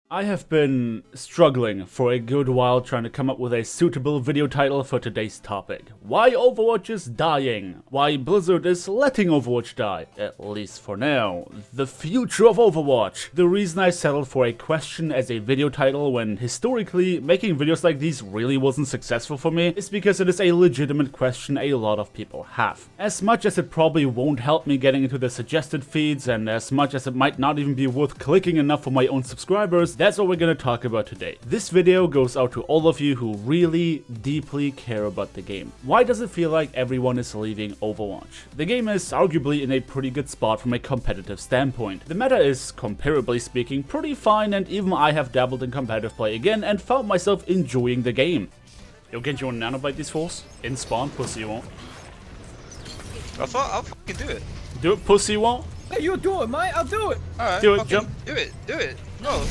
I have been struggling for a good while trying to come up with a suitable video title for today's topic. Why Overwatch is dying. Why Blizzard is letting Overwatch die. At least for now. The future of Overwatch. The reason I settled for a question as a video title when historically making videos like these really wasn't successful for me is because it is a legitimate question a lot of people have. As much as it probably won't help me getting into the suggested feeds, and as much as it might not even be worth clicking enough for my own subscribers, that's what we're gonna talk about today. This video goes out to all of you who really deeply care about the game. Why does it feel like everyone is leaving Overwatch? The game is arguably in a pretty good spot from a competitive standpoint. The meta is, comparably speaking, pretty fine, and even I have dabbled in competitive play again and found myself enjoying the game. You'll get your nanobite these fools? In spawn, pussy you won't. I'll fucking do it. Do it, pussy you won't? Hey, you do it, mate. I'll do it. Alright, Do it, jump. Do it. No.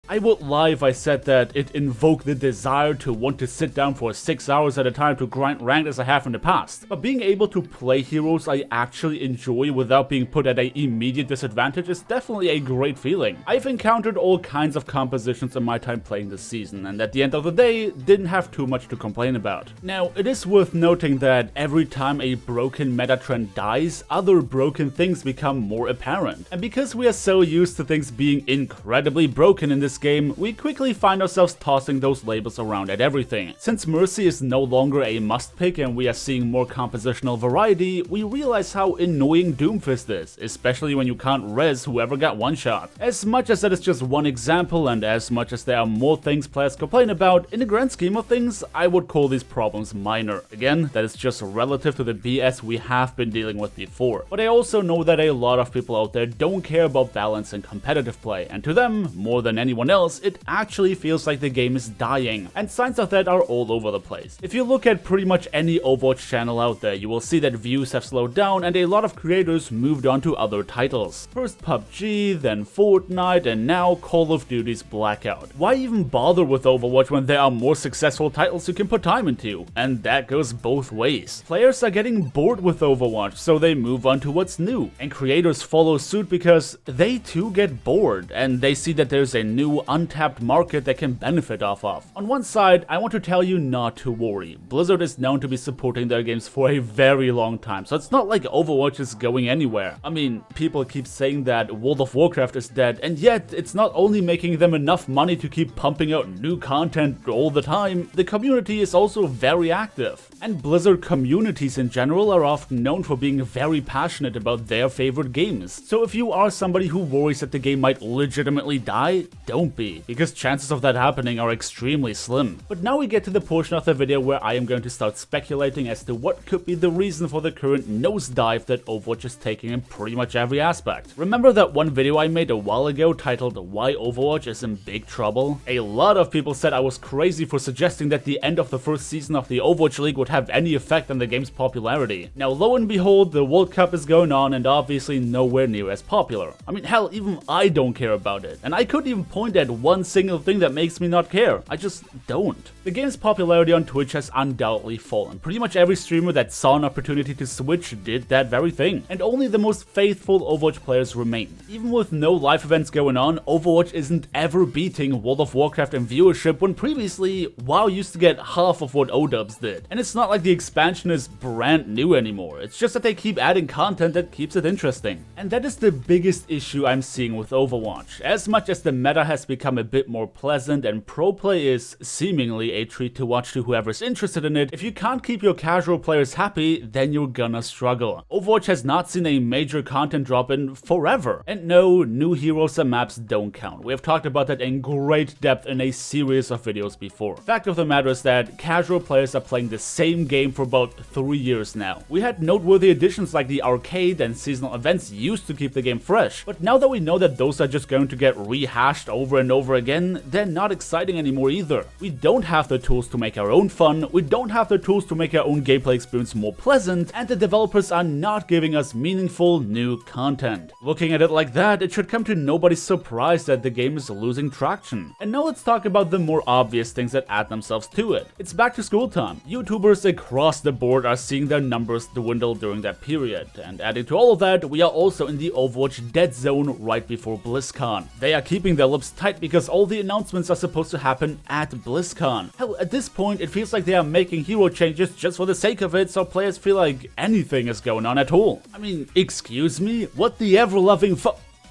I won't lie if I said that it invoked the desire to want to sit down for 6 hours at a time to grind ranked as I have in the past. But being able to play heroes I actually enjoy without being put at an immediate disadvantage is definitely a great feeling. I've encountered all kinds of compositions in my time playing this season, and at the end of the day, didn't have too much to complain about. Now, it is worth noting that every time a broken meta trend dies, other broken things become more apparent. And because we are so used to things being incredibly broken in this game, we quickly find ourselves tossing those labels around at everything. Since Mercy is no longer a must pick and we are seeing more compositional variety, we realize how annoying Doomfist is, especially when you can't res whoever got one shot. As much as that is just one example, and as much as there are more things players complain about, in the grand scheme of things, I would call these problems minor. Again, that is just relative to the BS we have been dealing with before. But I also know that a lot of people out there don't care about balance in competitive play, and to them, more than anyone else, it actually feels like the game is dying, and signs of that are all over the place. If you look at pretty much any Overwatch channel out there, you will see that views have slowed down and a lot of creators moved on to other titles. First PUBG, then Fortnite, and now Call of Duty's Blackout. Why even bother with Overwatch when there are more successful titles you can put time into? And that goes both ways. Players are getting bored with Overwatch, so they move on to what's new, and creators follow suit because they too get bored, and they see that there's a new untapped market that can benefit off of. On one side, I want to tell you not to worry. Blizzard is known to be supporting their games for a very long time, so it's not like Overwatch is going anywhere. I mean, people keep saying that World of Warcraft is dead, and yet it's not only making them enough money to keep pumping out new content all the time, the community is also very active. And Blizzard communities in general are often known for being very passionate about their favorite games. So if you are somebody who worries that the game might legitimately die, don't be, because chances of that happening are extremely slim. But now we get to the portion of the video where I am going to start speculating as to what could be the reason for the current nosedive that Overwatch is taking in pretty much every aspect. Remember that one video I made a while ago titled Why Overwatch is in Big Trouble? A lot of people said I was crazy for suggesting that the end of the first season of the Overwatch League would have any effect on the game's popularity. Now lo and behold, the World Cup is going on and obviously nowhere near as popular. I mean, hell, even I don't care about it, and I couldn't even point at one single thing that makes me not care. I just don't. The game's popularity on Twitch has undoubtedly fallen. Pretty much every streamer that saw an opportunity to switch did that very thing, and only the most faithful Overwatch players remain. Even with no live events going on, Overwatch isn't ever beating World of Warcraft in viewership when previously WoW used to get half of what ODubs did. And it's not like the expansion is brand new anymore, it's just that they keep adding content that keeps it interesting. And that is the biggest issue I'm seeing with Overwatch. As much as the meta has become a bit more pleasant and pro play is seemingly a treat to watch to whoever's interested in it, if you can't keep your casual players happy, then you're gonna struggle. Overwatch has not seen a major content drop in forever. And no, new heroes and maps don't count. We have talked about that in great depth in a series of videos before. Fact of the matter is that casual players are playing the same game for about 3 years now. We had noteworthy additions like the arcade and seasonal events used to keep the game fresh, but now that we know that those are just going to get rehashed over over and over again, they're not exciting anymore either. We don't have the tools to make our own fun, we don't have the tools to make our own gameplay experience more pleasant, and the developers are not giving us meaningful new content. Looking at it like that, it should come to nobody's surprise that the game is losing traction. And now let's talk about the more obvious things that add themselves to it. It's back to school time. YouTubers across the board are seeing their numbers dwindle during that period, and adding to all of that, we are also in the Overwatch dead zone right before BlizzCon. They are keeping their lips tight because all the announcements are supposed to happen at BlizzCon. Hell, at this point, it feels like they are making hero changes just for the sake of it, so players feel like anything is going on at all. I mean, excuse me? What the ever-loving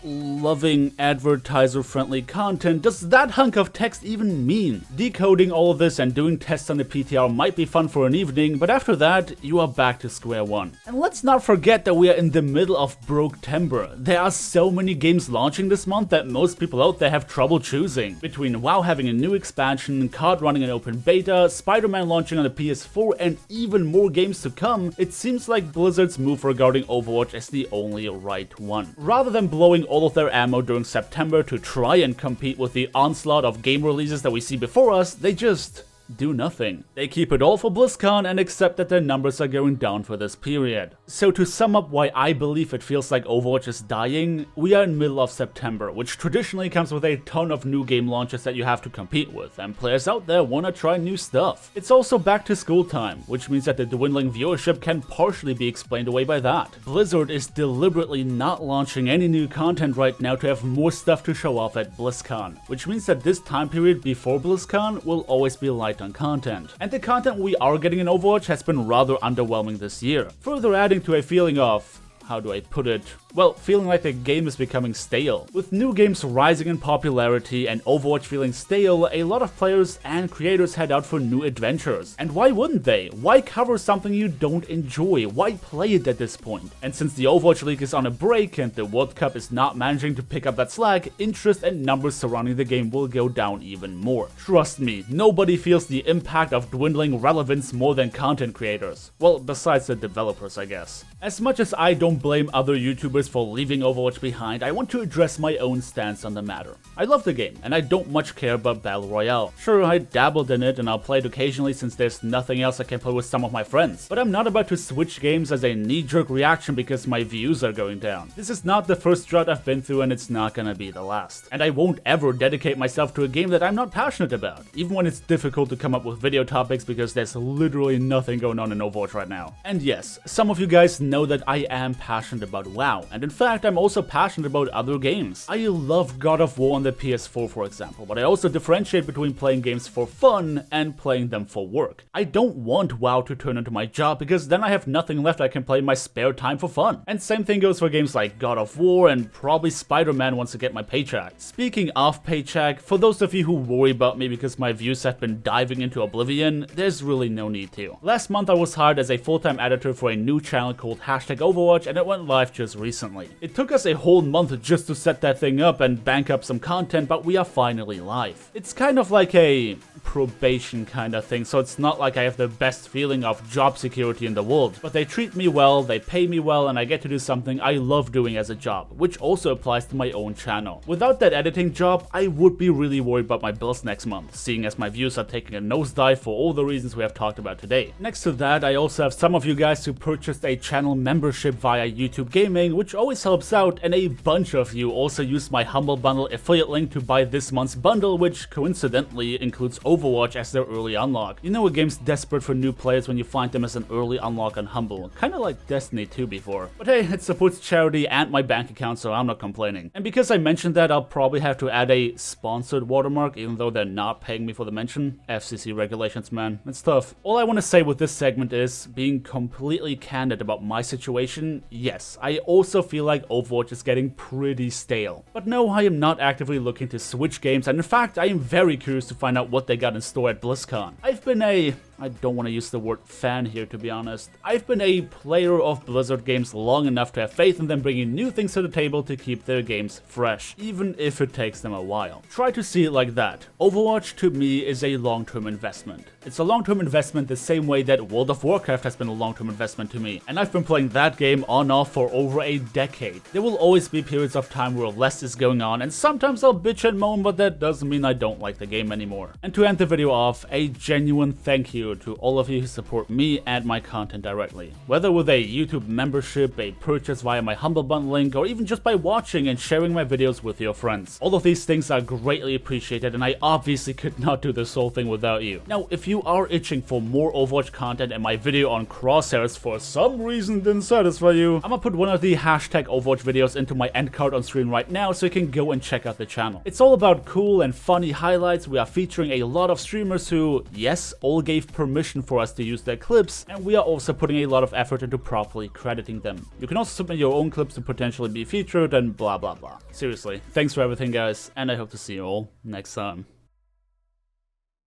loving advertiser-friendly content does that hunk of text even mean? Decoding all of this and doing tests on the PTR might be fun for an evening, but after that, you are back to square one. And let's not forget that we are in the middle of Broketember. There are so many games launching this month that most people out there have trouble choosing. Between WoW having a new expansion, COD running an open beta, Spider-Man launching on the PS4, and even more games to come, it seems like Blizzard's move regarding Overwatch is the only right one. Rather than blowing all of their ammo during September to try and compete with the onslaught of game releases that we see before us, they just do nothing. They keep it all for BlizzCon and accept that their numbers are going down for this period. So to sum up why I believe it feels like Overwatch is dying, we are in middle of September, which traditionally comes with a ton of new game launches that you have to compete with, and players out there want to try new stuff. It's also back to school time, which means that the dwindling viewership can partially be explained away by that. Blizzard is deliberately not launching any new content right now to have more stuff to show off at BlizzCon, which means that this time period before BlizzCon will always be light on content. And the content we are getting in Overwatch has been rather underwhelming this year, further adding to a feeling of, how do I put it? Well, feeling like the game is becoming stale. With new games rising in popularity and Overwatch feeling stale, a lot of players and creators head out for new adventures. And why wouldn't they? Why cover something you don't enjoy? Why play it at this point? And since the Overwatch League is on a break and the World Cup is not managing to pick up that slack, interest and numbers surrounding the game will go down even more. Trust me, nobody feels the impact of dwindling relevance more than content creators. Well, besides the developers, I guess. As much as I don't blame other YouTubers for leaving Overwatch behind, I want to address my own stance on the matter. I love the game, and I don't much care about Battle Royale. Sure, I dabbled in it and I'll play it occasionally since there's nothing else I can play with some of my friends, but I'm not about to switch games as a knee-jerk reaction because my views are going down. This is not the first drought I've been through and it's not gonna be the last. And I won't ever dedicate myself to a game that I'm not passionate about, even when it's difficult to come up with video topics because there's literally nothing going on in Overwatch right now. And yes, some of you guys know that I am passionate about WoW, and in fact I'm also passionate about other games. I love God of War on the PS4 for example, but I also differentiate between playing games for fun and playing them for work. I don't want WoW to turn into my job because then I have nothing left I can play in my spare time for fun. And same thing goes for games like God of War and probably Spider-Man once I get my paycheck. Speaking of paycheck, for those of you who worry about me because my views have been diving into oblivion, there's really no need to. Last month I was hired as a full-time editor for a new channel called #Overwatch and it went live just recently. It took us a whole month just to set that thing up and bank up some content, but we are finally live. It's kind of like a probation kind of thing, so it's not like I have the best feeling of job security in the world, but they treat me well, they pay me well, and I get to do something I love doing as a job, which also applies to my own channel. Without that editing job, I would be really worried about my bills next month, seeing as my views are taking a nosedive for all the reasons we have talked about today. Next to that, I also have some of you guys who purchased a channel membership via YouTube Gaming, which always helps out, and a bunch of you also used my Humble Bundle affiliate link to buy this month's bundle, which coincidentally includes Overwatch as their early unlock. You know a game's desperate for new players when you find them as an early unlock on Humble, kinda like Destiny 2 before. But hey, it supports charity and my bank account, so I'm not complaining. And because I mentioned that, I'll probably have to add a sponsored watermark, even though they're not paying me for the mention. FCC regulations, man, it's tough. All I want to say with this segment is, being completely candid about my situation, yes, I also feel like Overwatch is getting pretty stale. But no, I am not actively looking to switch games, and in fact, I am very curious to find out what they got in store at BlizzCon. I've been a I don't want to use the word fan here, to be honest. I've been a player of Blizzard games long enough to have faith in them bringing new things to the table to keep their games fresh, even if it takes them a while. Try to see it like that. Overwatch to me is a long-term investment. It's a long-term investment the same way that World of Warcraft has been a long-term investment to me, and I've been playing that game on-off for over a decade. There will always be periods of time where less is going on, and sometimes I'll bitch and moan, but that doesn't mean I don't like the game anymore. And to end the video off, a genuine thank you to all of you who support me and my content directly. Whether with a YouTube membership, a purchase via my Humblebundle link, or even just by watching and sharing my videos with your friends. All of these things are greatly appreciated, and I obviously could not do this whole thing without you. Now, if you are itching for more Overwatch content and my video on Crosshairs for some reason didn't satisfy you, I'm gonna put one of the hashtag Overwatch videos into my end card on screen right now so you can go and check out the channel. It's all about cool and funny highlights. We are featuring a lot of streamers who, yes, all gave permission for us to use their clips, and we are also putting a lot of effort into properly crediting them. You can also submit your own clips to potentially be featured and blah blah blah. Seriously, thanks for everything guys, and I hope to see you all next time.